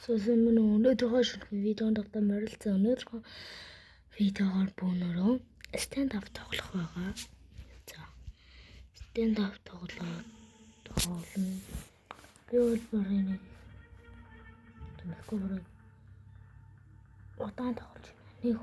Сонсон өнөөдөр хойшрох видеонд одоо морилцсан өнөөдөр видеогоор бөөнөрөө stand up тоглох байгаа. За. Stand up тоглолно. Би бол барыг томхоор удаан тоглож байна. Нэг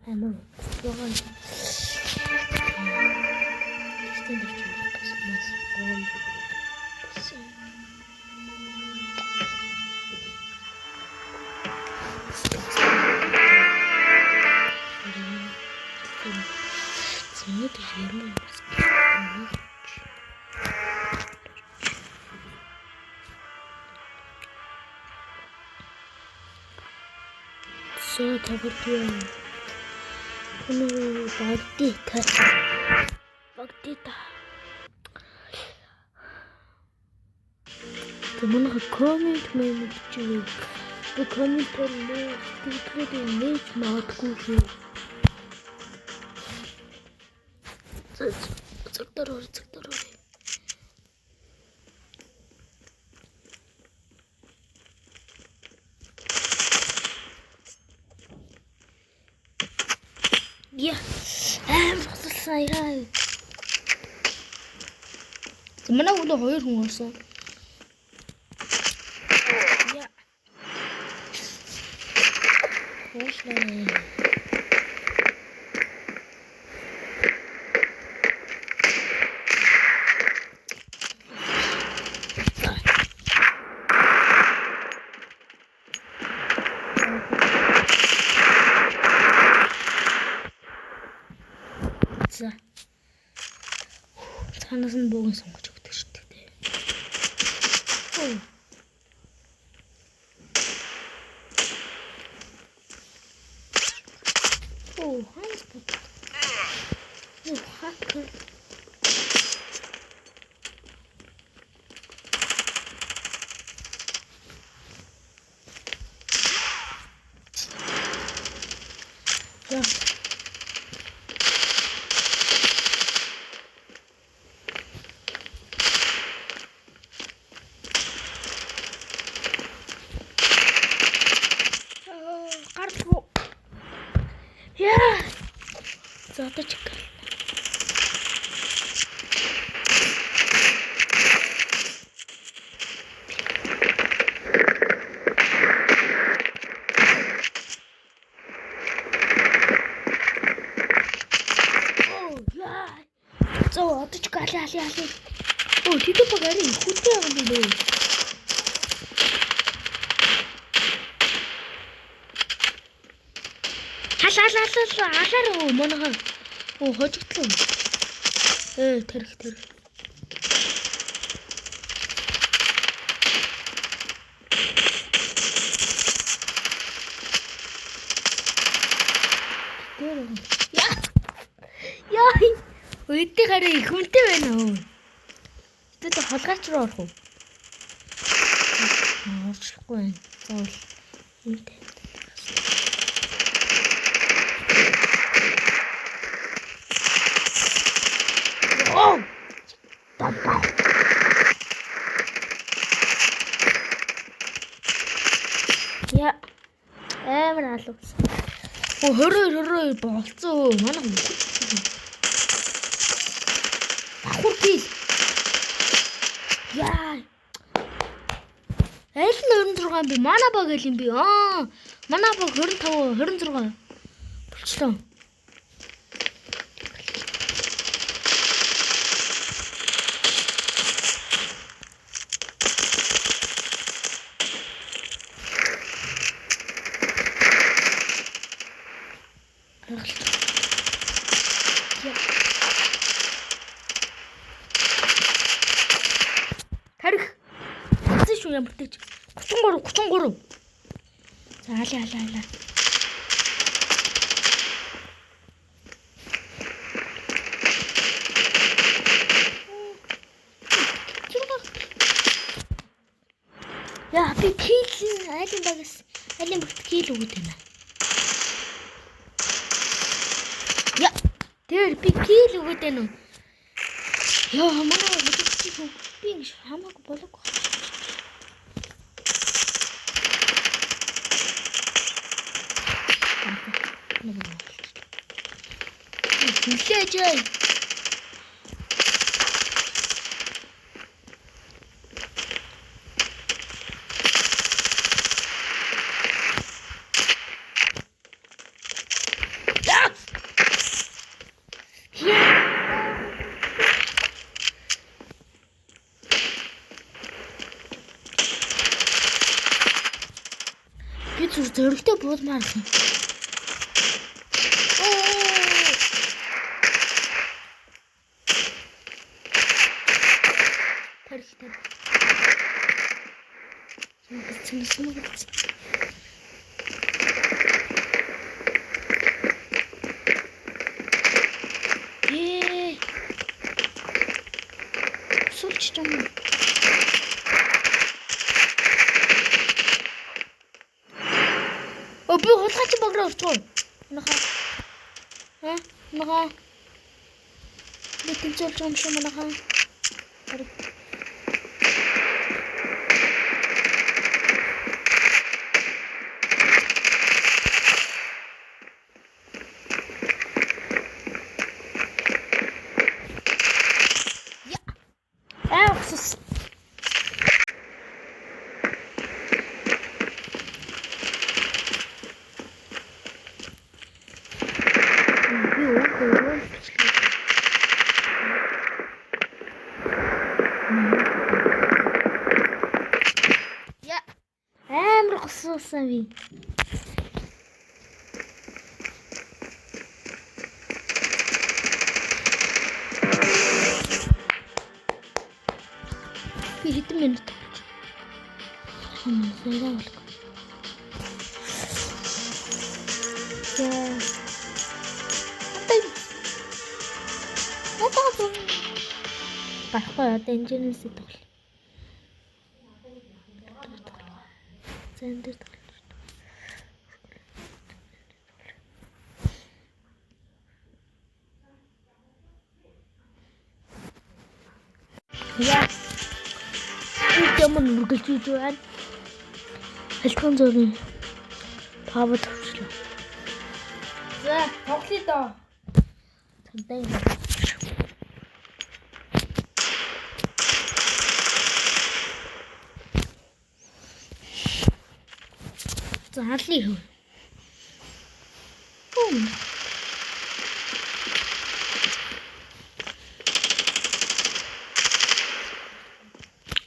амар байгаа. Stand up тоглох гол. Зэнэт юм. Тоглоё. Өнөө багтита. Тэмнэг коммент чиг. Би комментээр нээж магадгүй шүү. Цагтароо. Я болсон яа. Манай үлээ хоёр хүн орсон. Я. Хошлаа. За. Цаанаас нь бууган сонгож өгдөг шүү дээ. Ханс бод. Хакер. За. Яа. Заточка. Заточка али. Тэд багари хүнтэй байгаа юм билээ. Алаар моногоо. Хожигдлоо. Тэрх. Яа. Үедээ гараа хүнтэй байна уу? Тэд холгаач руу орох уу? Орчихгүй байна. Зоол. Үнтэй. Я амар алуусан. Хөрөө болцсон. Манай хүн. Ахур бил. Яа. Айл нь 26 би манай баг гэл юм би. Манай баг 25 26. Болчлоо. Тарих. Хэзээ шүү ямар тэгж 33. За алаа. Яа би кил айлын багс айлын багт кил өгöd байна. Яа тэр би кил өгöd байна. Яа манай би хамаагүй болоогүй. Хүлээж. Би зөрөлтөө буудмаар л. Тархи. Чимсэн. Суулч юм. Би хулгайч баграа орчихоо. Манайхаа. Манайхаа. Би тэнцүүлж юм шиг манайхаа. Sus. Амар госоосан би. Би хэдэн минут болж. Хэмээн болго. Гарахгүй одоо энэжнээс тоглоо. Зэндэр тоглоо. Яа. Ямар нүгэлж байна. Альтхан зургийн павер тавчлаа. За, тоглоё доо. Тантай. За, харлий хөө.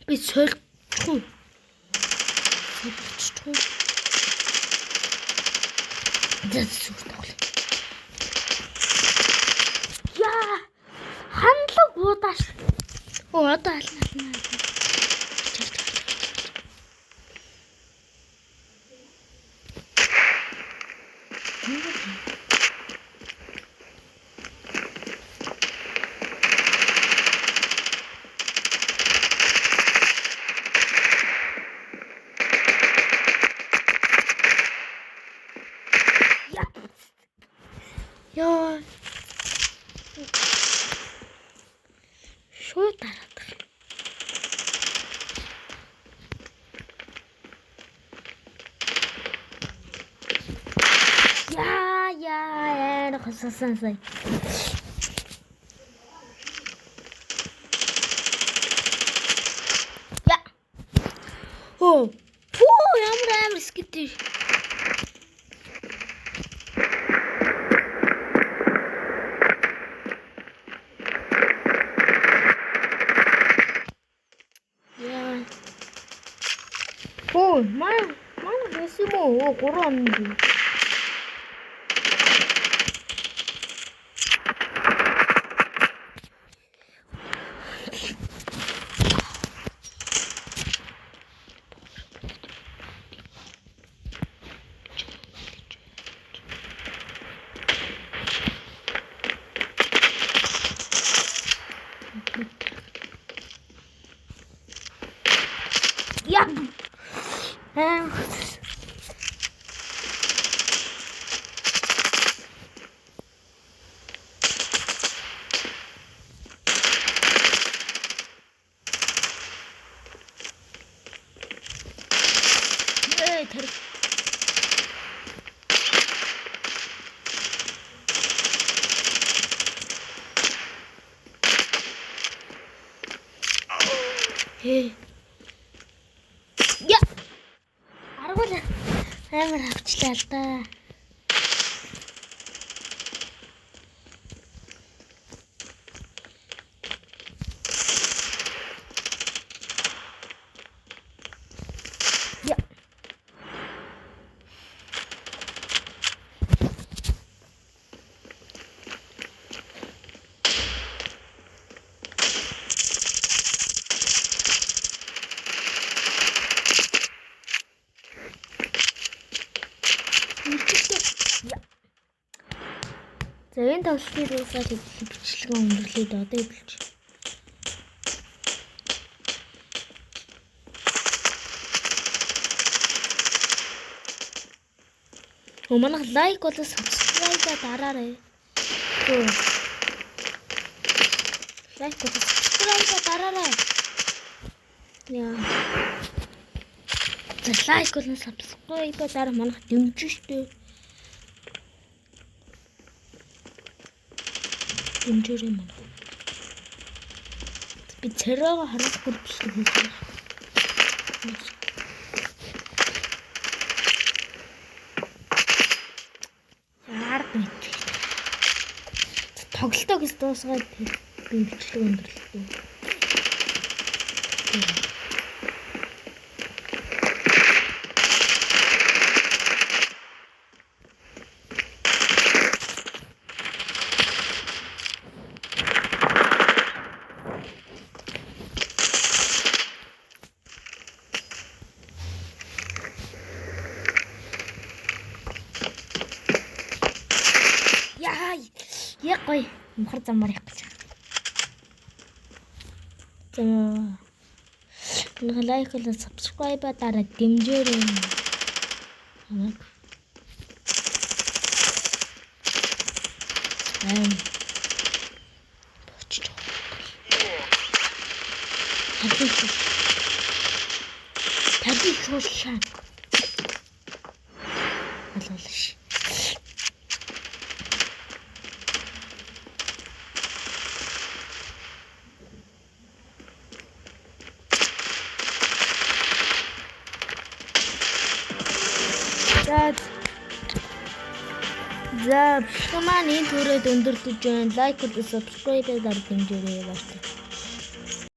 Би сольхгүй. Яа! Хандлаг буудаш. Оо, одоо ална. Яа. Шууд дараад. Яа, хасасан сая. Я. Оо, ямар скитэр. Оо, манай хэсэм үү? 3 он. Я. Я. Аргуул амар авчлаа л да. Я. За энэ тоглолтыг дуусгаад бичлэгээ өндөрлөөд одоо эвлэж. Манайх лайк болоо subscribe дараарай. Лайк болоо subscribe дараарай. Яа. За лайк болоо subscribe дараа манайх дэмжин штэ. Дэмжээрэй мөн. Би царайгаа харахгүй бичлэг хийж байна. Тоглолтоо гэж дуусгаад би бичлэг өндөрлөө. Яг гоё мохор замаар явах гэж байна. За лайк болон subscribe дараа дэмжээрэй. Бочч. Тархи шуушаа. Алуулш. За бичлэг маань энэ төрөд өндөрлөж байна. Лайк болон subscribe дарж дэмжээрэй.